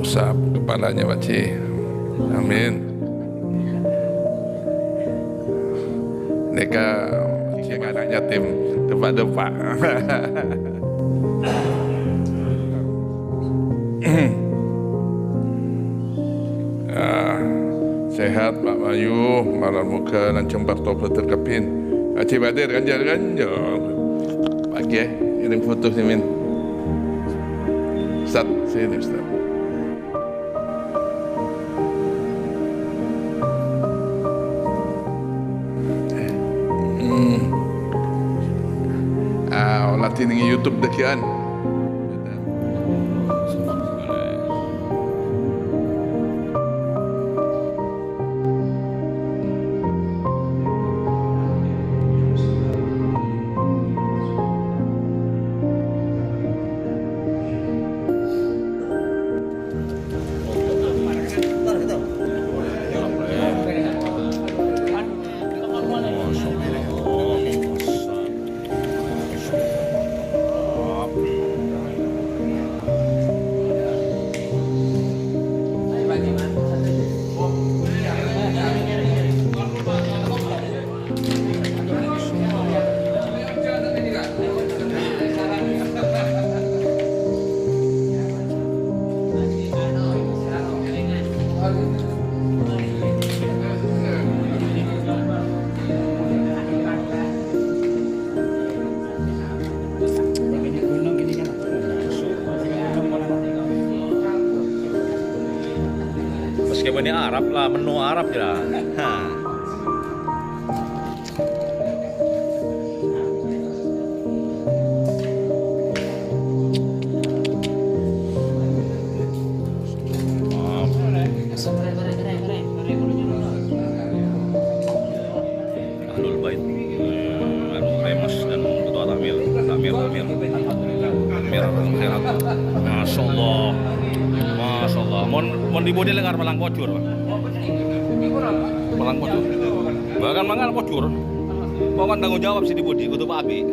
Usap kepalanya Pak Ci. Amin. Neka siang anak yatim depak-depak. Sehat Pak Mayu, malam muka lancang bertopel terkepin. Acik Badir ganjar-ganjar. Pagi kirim foto sini Min. Ustaz, sini Ustaz. Latih dengan YouTube dekian. Meskipun ini Arab lah, menu Arab ya. Ahlul Bait, Remas dan Ketua Tamir, Masya Allah. Masya Allah, mau dibuat lengar malang kocur, malang kocur. Bahkan mangan kocur, mau kan tanggung jawab sih dibudi, kutu Pak Abi.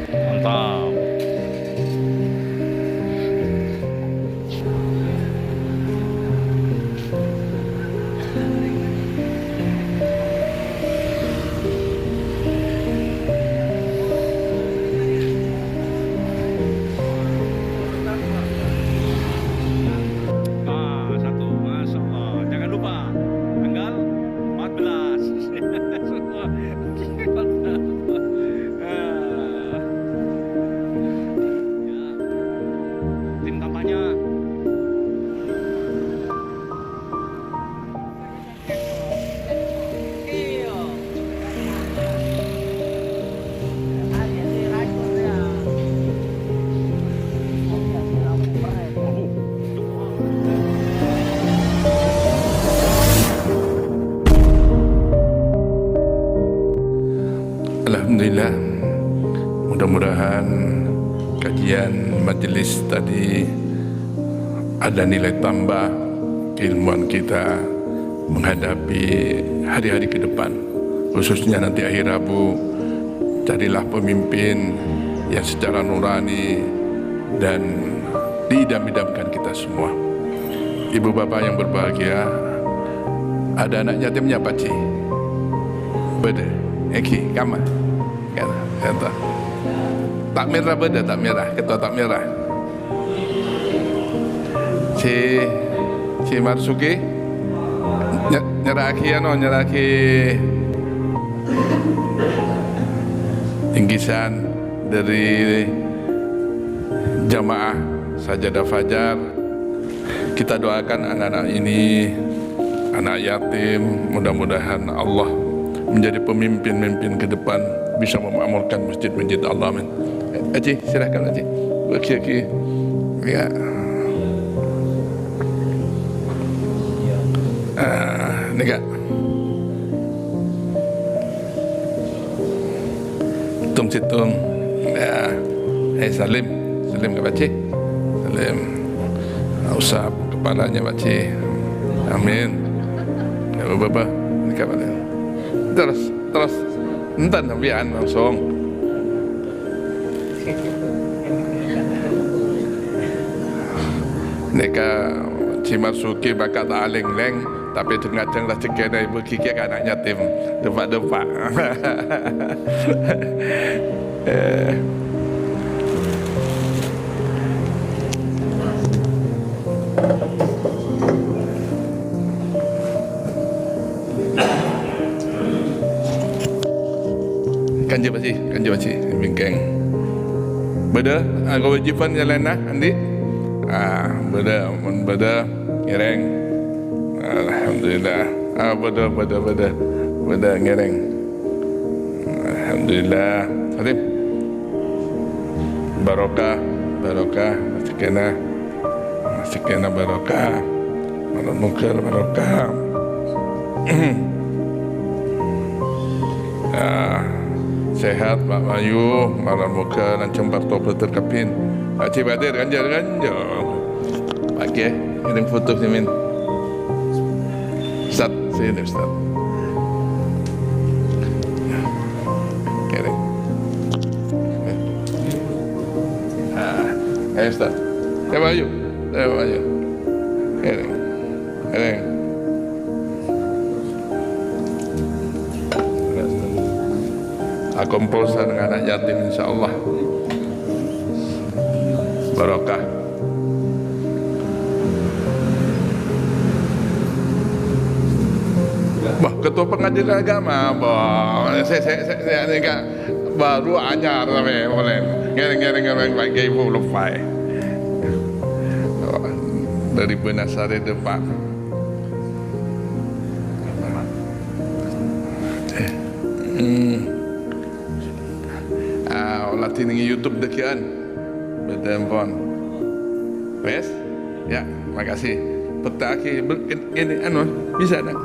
Mantap. Satu, Masya Allah. Jangan lupa tanggal 14. Tim kampanye. Alhamdulillah, mudah-mudahan kajian majelis tadi ada nilai tambah keilmuan kita menghadapi hari-hari ke depan, khususnya nanti akhir Rabu. Carilah pemimpin yang secara nurani dan diidam-idamkan kita semua. Ibu bapak yang berbahagia, ada anak yatimnya Pak Ci. Beda, Eki, kamar. Kata, tak merah beda, tak merah, ketua tak merah. Ci, Cik Marsuki nyeraki inggisan dari jamaah sajadah fajar. Kita doakan anak-anak ini, anak yatim, mudah-mudahan Allah menjadi pemimpin-pemimpin ke depan, bisa memakmurkan masjid-masjid Allah. Amin. Haji, silahkan Haji. Bagi ya. Ni kak. Tum situm. Ya. Salim ke Pakcik. Salim. Usap kepalanya Pakcik. Amin. Ya Bapak. Ni kak balik. Terus. Entar biar langsung. Neka Cik Marsuki bakat aling-leng, tapi tengah-tengah lah cekik dari berkikik anak yatim depak-depak. Kanji Pakcik, bingkeng. Beda, kewajiban jalan lah, Andi. Beda ngereng. Alhamdulillah. Beda ngereng. Alhamdulillah. Salim. Barokah, sekian barokah. Malam mungkar barokah. Sehat Pak Mayu, malam muka lancang bartok terkapin. Cik Badir ganjar. Pagi kirim foto ni min. Ustaz, sini Ustaz. Kirim. Ustaz. Ya Bayu. Kirim. Komposer dengan anak yatim insyaAllah barokah. Ketua Pengadilan Agama, saya ni kan baru ajar tapi boleh ngereng bagi ibu lupa dari Benasari depan. Latih dengan YouTube dekian bertempon. Wes? Ya, makasih. Petaki ini bisa tak?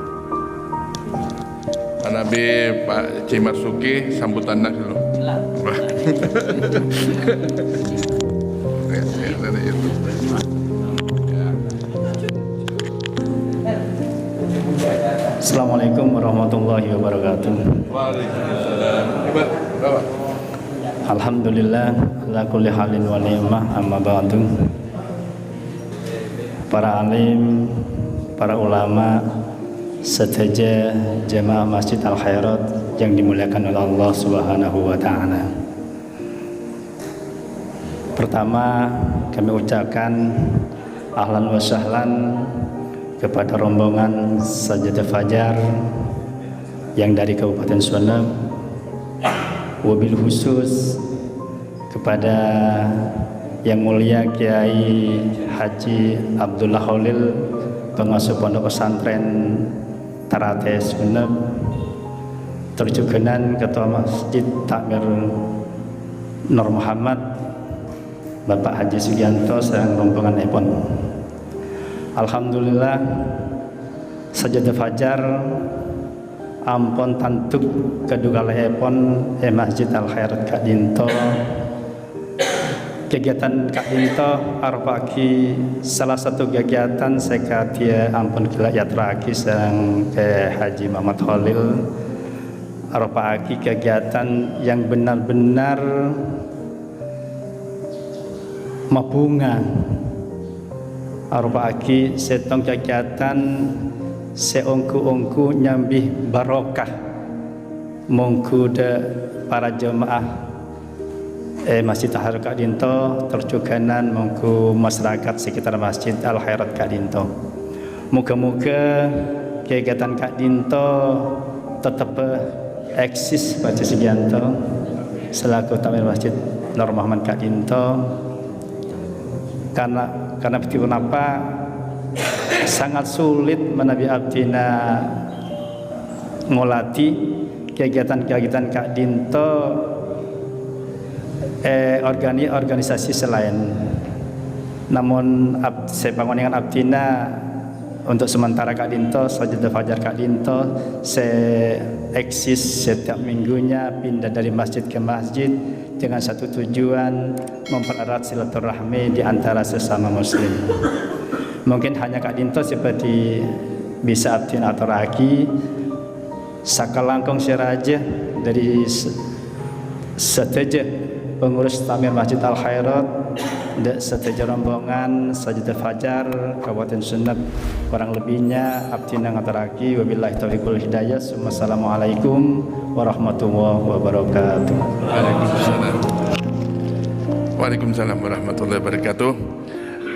Nabi Pak Cik Marsuki sambutan nak dulu. Dari YouTube. Assalamualaikum warahmatullahi wabarakatuh. Waalaikumsalam. Hebat, bawa. Alhamdulillah ala kulli halin wa ni'mah, amma ba'du. Para alim, para ulama, serta jemaah Masjid Al Khairat yang dimuliakan oleh Allah Subhanahu wa taala. Pertama, kami ucapkan ahlan wa sahlan kepada rombongan Sajadah Fajar yang dari Kabupaten Sumeneb, wabil khusus kepada Yang Mulia Kiai Haji Abdullah Khalil, pengasuh Pondok Pesantren Tarate Sumeneb, terjuganan Ketua Masjid Takmir Nur Muhammad Bapak Haji Sugianto serta rombongan Epon. Alhamdulillah Sajadah Fajar ampun tantuk kedua epon Masjid Al Khairat Kak Dinto. Kegiatan Kak Dinto arpaki salah satu kegiatan sekatia ampun kila yatraki sang ke Haji Muhammad Khalil arpaki kegiatan yang benar-benar mabunga arpaki setong kegiatan seongku-ongku nyambih barokah mongku de para jemaah Masjid Al Khairat Kak Dinto terjuganan mongku masyarakat sekitar Masjid Al Khairat Kak Dinto. Moga-moga kegiatan Kak Dinto tetap eksis pada Sugianto selaku Takmir Masjid Nur Muhammad Kak Dinto, karena begitu kenapa sangat sulit menabi abdina ngolati kegiatan-kegiatan Kak Dinto organisasi selain. Namun saya banguningan abdina untuk sementara Kak Dinto, Sajadah Fajar Kak Dinto, saya eksis setiap minggunya pindah dari masjid ke masjid dengan satu tujuan mempererat silaturahmi di antara sesama muslim. Mungkin hanya Kak Dinto seperti bisa abdina atau ragi sakalangkong siraja dari seteja pengurus Takmir Masjid Al Khairat dan seteja rombongan Sajadah Fajar Kabupaten Sumeneb, kurang lebihnya abdina ngaturaki. Wabillahi taufiq wal hidayah. Wassalamualaikum warahmatullahi wabarakatuh. Waalaikumsalam warahmatullahi wabarakatuh.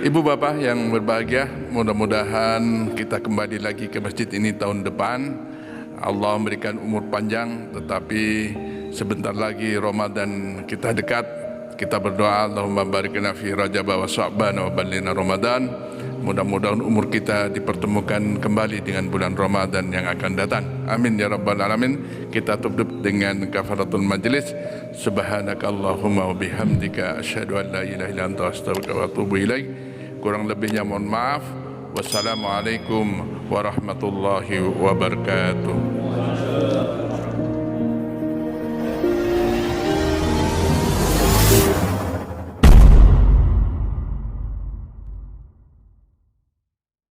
Ibu bapak yang berbahagia, mudah-mudahan kita kembali lagi ke masjid ini tahun depan. Allah memberikan umur panjang, tetapi sebentar lagi Ramadan kita dekat. Kita berdoa Allahumma barik lana fi Rajab wa Sya'ban wa ballina Ramadan. Mudah-mudahan umur kita dipertemukan kembali dengan bulan Ramadan yang akan datang. Amin ya rabbal alamin. Kita tutup dengan kafaratul majlis. Subhanakallahumma wa bihamdika asyhadu an la ilaha illa anta astaghfiruka wa atubu ilaik. Kurang lebihnya mohon maaf. Wassalamualaikum warahmatullahi wabarakatuh.